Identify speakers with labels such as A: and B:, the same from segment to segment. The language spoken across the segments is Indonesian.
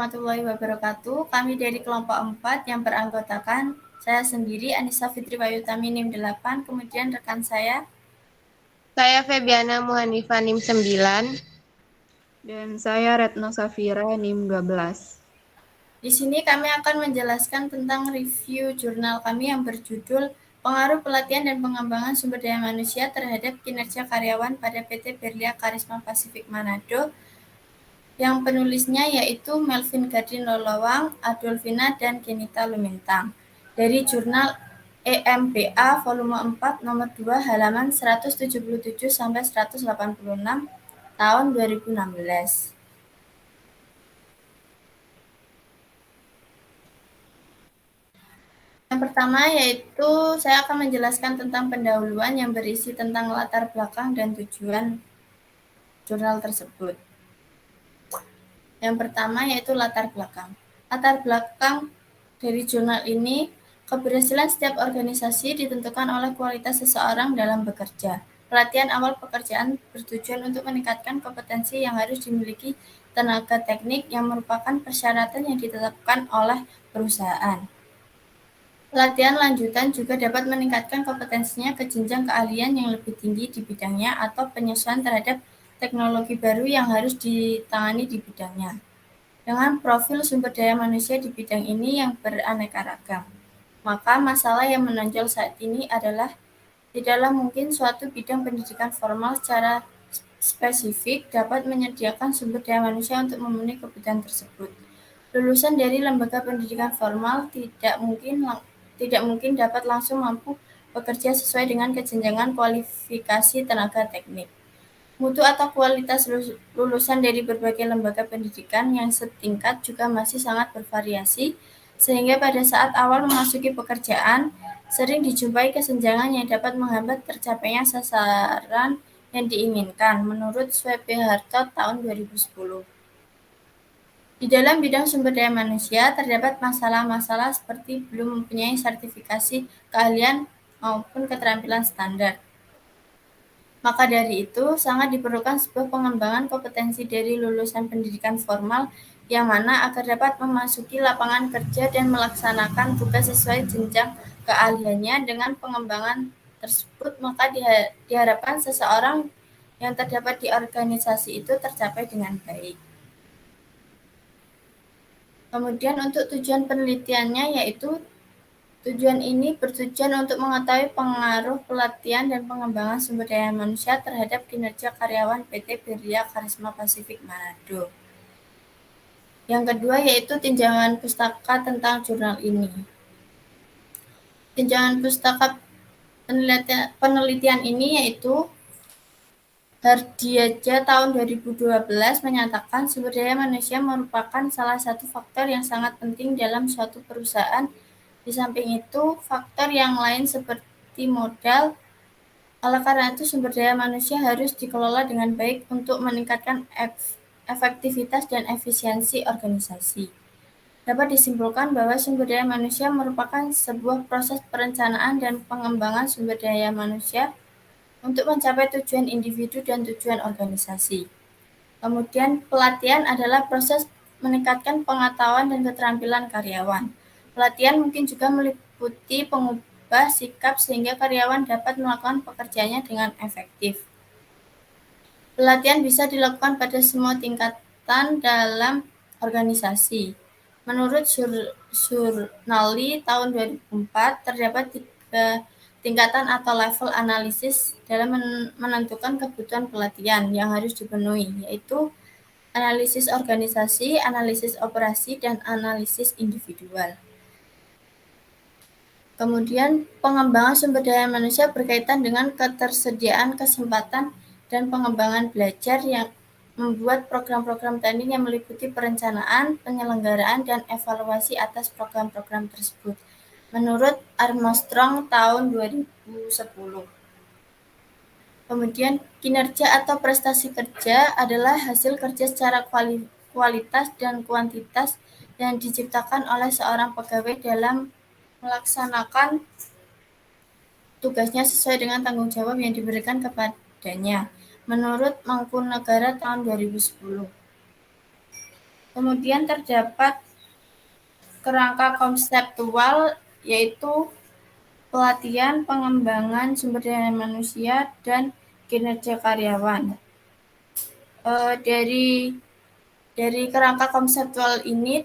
A: warahmatullahi wabarakatuh. Kami dari kelompok 4 yang beranggotakan saya sendiri, Anissa Fitri Wayutami NIM 8, kemudian rekan saya.
B: Saya Febiana Muhanifa NIM 9.
C: Dan saya Retno Safira NIM 12.
A: Di sini kami akan menjelaskan tentang review jurnal kami yang berjudul Pengaruh Pelatihan dan Pengembangan Sumber Daya Manusia terhadap Kinerja Karyawan pada PT Berlia Karisma Pasifik Manado, yang penulisnya yaitu Melvin Gadin Lolowang, Adolfina, dan Genita Lumintang, dari jurnal EMBA volume 4 nomor 2 halaman 177-186 tahun 2016. Yang pertama yaitu saya akan menjelaskan tentang pendahuluan yang berisi tentang latar belakang dan tujuan jurnal tersebut. Yang pertama yaitu latar belakang. Latar belakang dari jurnal ini, keberhasilan setiap organisasi ditentukan oleh kualitas seseorang dalam bekerja. Pelatihan awal pekerjaan bertujuan untuk meningkatkan kompetensi yang harus dimiliki tenaga teknik yang merupakan persyaratan yang ditetapkan oleh perusahaan. Pelatihan lanjutan juga dapat meningkatkan kompetensinya ke jenjang keahlian yang lebih tinggi di bidangnya atau penyesuaian terhadap teknologi baru yang harus ditangani di bidangnya, dengan profil sumber daya manusia di bidang ini yang beraneka ragam. Maka masalah yang menonjol saat ini adalah tidaklah mungkin suatu bidang pendidikan formal secara spesifik dapat menyediakan sumber daya manusia untuk memenuhi kebutuhan tersebut. Lulusan dari lembaga pendidikan formal tidak mungkin dapat langsung mampu bekerja sesuai dengan kejenjangan kualifikasi tenaga teknik. Mutu atau kualitas lulusan dari berbagai lembaga pendidikan yang setingkat juga masih sangat bervariasi, sehingga pada saat awal memasuki pekerjaan, sering dijumpai kesenjangan yang dapat menghambat tercapainya sasaran yang diinginkan, menurut Swebe Hartot tahun 2010. Di dalam bidang sumber daya manusia, terdapat masalah-masalah seperti belum mempunyai sertifikasi keahlian maupun keterampilan standar. Maka dari itu, sangat diperlukan sebuah pengembangan kompetensi dari lulusan pendidikan formal yang mana agar dapat memasuki lapangan kerja dan melaksanakan tugas sesuai jenjang keahliannya. Dengan pengembangan tersebut, maka diharapkan seseorang yang terdapat di organisasi itu tercapai dengan baik. Kemudian untuk tujuan penelitiannya yaitu tujuan ini bertujuan untuk mengetahui pengaruh pelatihan dan pengembangan sumber daya manusia terhadap kinerja karyawan PT Berlia Karisma Pasifik Manado. Yang kedua yaitu tinjauan pustaka tentang jurnal ini. Tinjauan pustaka penelitian ini yaitu Hardiaja tahun 2012 menyatakan sumber daya manusia merupakan salah satu faktor yang sangat penting dalam suatu perusahaan. Di samping itu, faktor yang lain seperti modal. Oleh karena itu, sumber daya manusia harus dikelola dengan baik untuk meningkatkan efektivitas dan efisiensi organisasi. Dapat disimpulkan bahwa sumber daya manusia merupakan sebuah proses perencanaan dan pengembangan sumber daya manusia untuk mencapai tujuan individu dan tujuan organisasi. Kemudian pelatihan adalah proses meningkatkan pengetahuan dan keterampilan karyawan. Pelatihan mungkin juga meliputi pengubah sikap sehingga karyawan dapat melakukan pekerjaannya dengan efektif. Pelatihan bisa dilakukan pada semua tingkatan dalam organisasi. Menurut Surnali tahun 2004, terdapat 3 tingkatan atau level analisis dalam menentukan kebutuhan pelatihan yang harus dipenuhi, yaitu analisis organisasi, analisis operasi, dan analisis individual. Kemudian pengembangan sumber daya manusia berkaitan dengan ketersediaan kesempatan dan pengembangan belajar yang membuat program-program training yang meliputi perencanaan, penyelenggaraan, dan evaluasi atas program-program tersebut. Menurut Armstrong tahun 2010. Kemudian kinerja atau prestasi kerja adalah hasil kerja secara kualitas dan kuantitas yang diciptakan oleh seorang pegawai dalam melaksanakan tugasnya sesuai dengan tanggung jawab yang diberikan kepadanya, menurut Mangkunegara tahun 2010. Kemudian terdapat kerangka konseptual, yaitu pelatihan, pengembangan sumber daya manusia, dan kinerja karyawan. Dari kerangka konseptual ini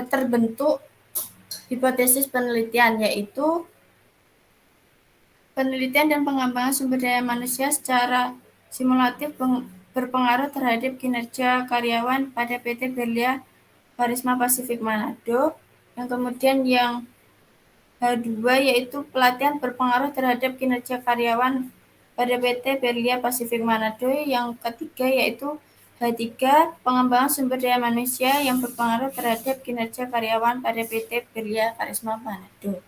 A: terbentuk hipotesis penelitian, yaitu penelitian dan pengembangan sumber daya manusia secara simulatif berpengaruh terhadap kinerja karyawan pada PT Berlia Karisma Pasifik Manado. Yang kemudian yang H2 yaitu pelatihan berpengaruh terhadap kinerja karyawan pada PT Berlia Pasifik Manado. Yang ketiga yaitu H3 pengembangan sumber daya manusia yang berpengaruh terhadap kinerja karyawan pada PT Berlia Karisma Manado.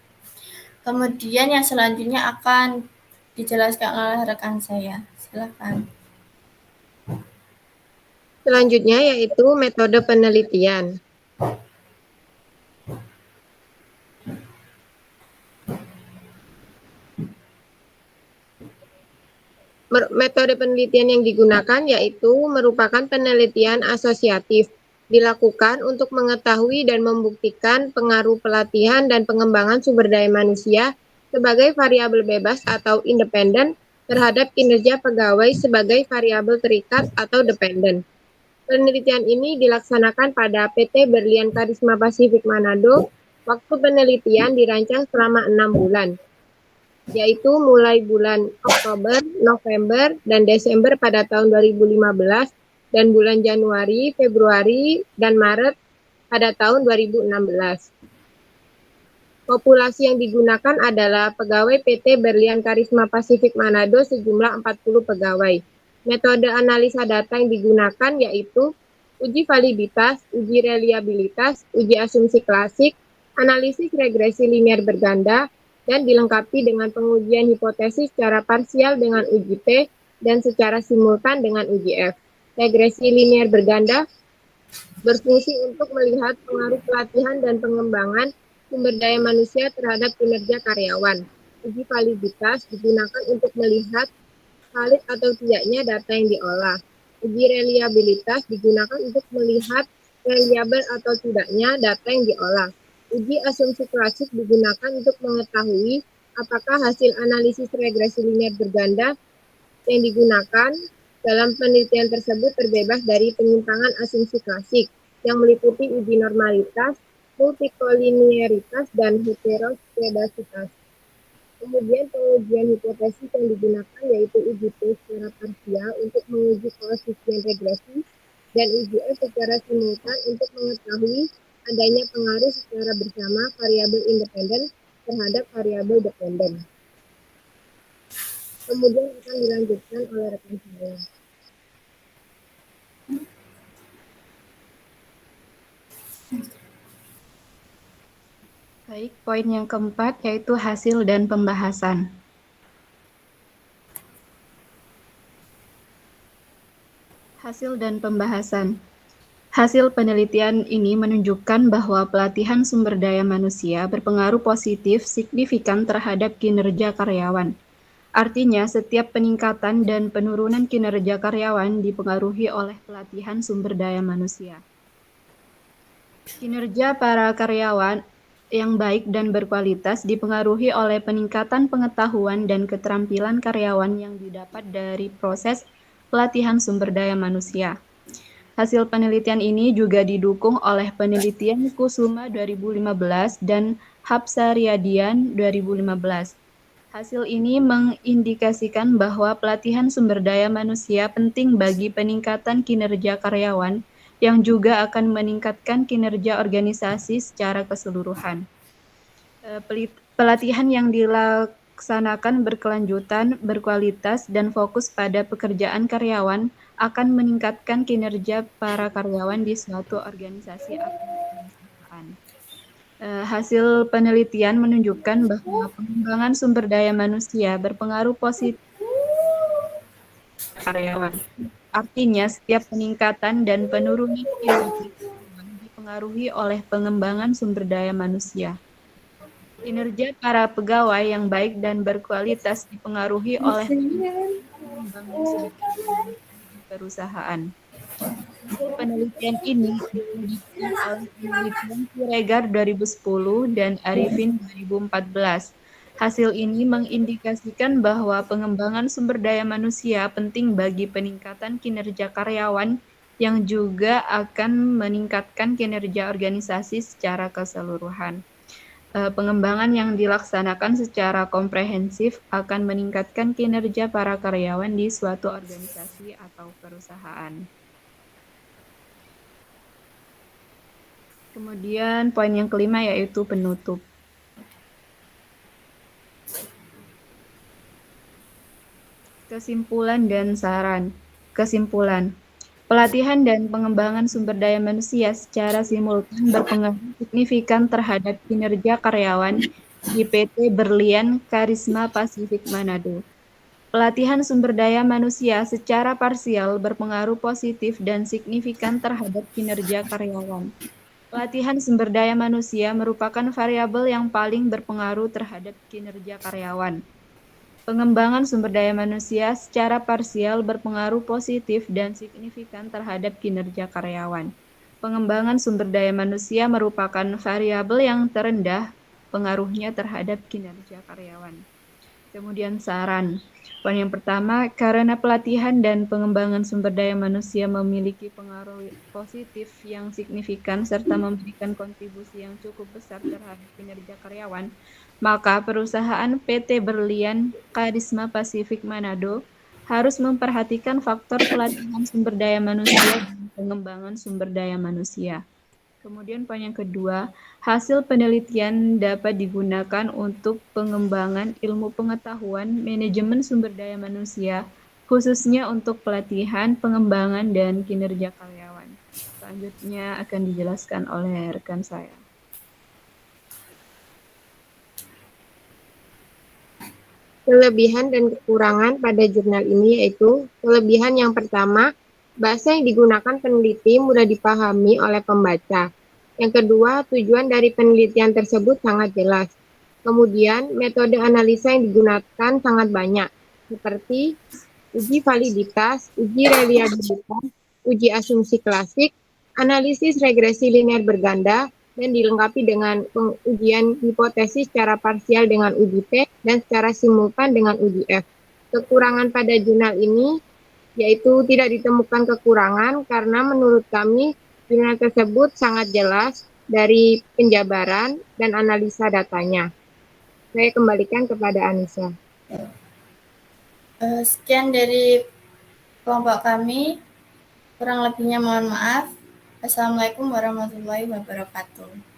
A: Kemudian yang selanjutnya akan dijelaskan oleh rekan saya. Silakan.
B: Selanjutnya yaitu metode penelitian. Metode penelitian yang digunakan yaitu merupakan penelitian asosiatif, dilakukan untuk mengetahui dan membuktikan pengaruh pelatihan dan pengembangan sumber daya manusia sebagai variabel bebas atau independen terhadap kinerja pegawai sebagai variabel terikat atau dependen. Penelitian ini dilaksanakan pada PT Berlian Karisma Pasifik Manado. Waktu penelitian dirancang selama 6 bulan, yaitu mulai bulan Oktober, November, dan Desember pada tahun 2015 dan bulan Januari, Februari, dan Maret pada tahun 2016. Populasi yang digunakan adalah pegawai PT Berlian Karisma Pasifik Manado sejumlah 40 pegawai. Metode analisa data yang digunakan yaitu uji validitas, uji reliabilitas, uji asumsi klasik, analisis regresi linear berganda, dan dilengkapi dengan pengujian hipotesis secara parsial dengan uji T dan secara simultan dengan uji F. Regresi linear berganda berfungsi untuk melihat pengaruh pelatihan dan pengembangan sumber daya manusia terhadap kinerja karyawan. Uji validitas digunakan untuk melihat valid atau tidaknya data yang diolah. Uji reliabilitas digunakan untuk melihat reliabel atau tidaknya data yang diolah. Uji asumsi klasik digunakan untuk mengetahui apakah hasil analisis regresi linear berganda yang digunakan dalam penelitian tersebut terbebas dari penyimpangan asumsi klasik yang meliputi uji normalitas, multikolinearitas, dan heteroskedasitas. Kemudian pengujian hipotesis yang digunakan yaitu uji T secara parsial untuk menguji koefisien regresi dan uji F secara simultan untuk mengetahui adanya pengaruh secara bersama variabel independen terhadap variabel dependen. Kemudian akan dilanjutkan oleh rekan saya.
C: Baik, poin yang keempat yaitu hasil dan pembahasan. Hasil dan pembahasan. Hasil penelitian ini menunjukkan bahwa pelatihan sumber daya manusia berpengaruh positif signifikan terhadap kinerja karyawan. Artinya, setiap peningkatan dan penurunan kinerja karyawan dipengaruhi oleh pelatihan sumber daya manusia. Kinerja para karyawan yang baik dan berkualitas dipengaruhi oleh peningkatan pengetahuan dan keterampilan karyawan yang didapat dari proses pelatihan sumber daya manusia. Hasil penelitian ini juga didukung oleh penelitian Kusuma 2015 dan Hapsariadian 2015. Hasil ini mengindikasikan bahwa pelatihan sumber daya manusia penting bagi peningkatan kinerja karyawan yang juga akan meningkatkan kinerja organisasi secara keseluruhan. Pelatihan yang dilaksanakan berkelanjutan, berkualitas, dan fokus pada pekerjaan karyawan akan meningkatkan kinerja para karyawan di suatu organisasi atau perusahaan. Hasil penelitian menunjukkan bahwa pengembangan sumber daya manusia berpengaruh positif karyawan. Artinya, setiap peningkatan dan penurunan kinerja dipengaruhi oleh pengembangan sumber daya manusia. Kinerja para pegawai yang baik dan berkualitas dipengaruhi oleh pengembangan sumber daya manusia di perusahaan. Hasil penelitian ini diwujudkan oleh penelitian Siregar 2010 dan Arifin 2014. Hasil ini mengindikasikan bahwa pengembangan sumber daya manusia penting bagi peningkatan kinerja karyawan yang juga akan meningkatkan kinerja organisasi secara keseluruhan. Pengembangan yang dilaksanakan secara komprehensif akan meningkatkan kinerja para karyawan di suatu organisasi atau perusahaan. Kemudian poin yang kelima yaitu penutup. Kesimpulan dan saran. Kesimpulan. Pelatihan dan pengembangan sumber daya manusia secara simultan berpengaruh signifikan terhadap kinerja karyawan di PT Berlian Karisma Pasifik Manado. Pelatihan sumber daya manusia secara parsial berpengaruh positif dan signifikan terhadap kinerja karyawan. Pelatihan sumber daya manusia merupakan variabel yang paling berpengaruh terhadap kinerja karyawan. Pengembangan sumber daya manusia secara parsial berpengaruh positif dan signifikan terhadap kinerja karyawan. Pengembangan sumber daya manusia merupakan variabel yang terendah pengaruhnya terhadap kinerja karyawan. Kemudian saran. Poin yang pertama, karena pelatihan dan pengembangan sumber daya manusia memiliki pengaruh positif yang signifikan serta memberikan kontribusi yang cukup besar terhadap kinerja karyawan, maka perusahaan PT Berlian Karisma Pasifik Manado harus memperhatikan faktor pelatihan sumber daya manusia dan pengembangan sumber daya manusia. Kemudian poin yang kedua, hasil penelitian dapat digunakan untuk pengembangan ilmu pengetahuan manajemen sumber daya manusia, khususnya untuk pelatihan, pengembangan, dan kinerja karyawan. Selanjutnya akan dijelaskan oleh rekan saya.
B: Kelebihan dan kekurangan pada jurnal ini yaitu kelebihan yang pertama, bahasa yang digunakan peneliti mudah dipahami oleh pembaca. Yang kedua, tujuan dari penelitian tersebut sangat jelas. Kemudian, metode analisa yang digunakan sangat banyak, seperti uji validitas, uji reliabilitas, uji asumsi klasik, analisis regresi linear berganda, dan dilengkapi dengan pengujian hipotesis secara parsial dengan uji T dan secara simultan dengan uji F. Kekurangan pada jurnal ini yaitu tidak ditemukan kekurangan karena menurut kami jurnal tersebut sangat jelas dari penjabaran dan analisa datanya. Saya kembalikan kepada Anissa.
A: Sekian dari kelompok kami. Kurang lebihnya mohon maaf. Assalamualaikum warahmatullahi wabarakatuh.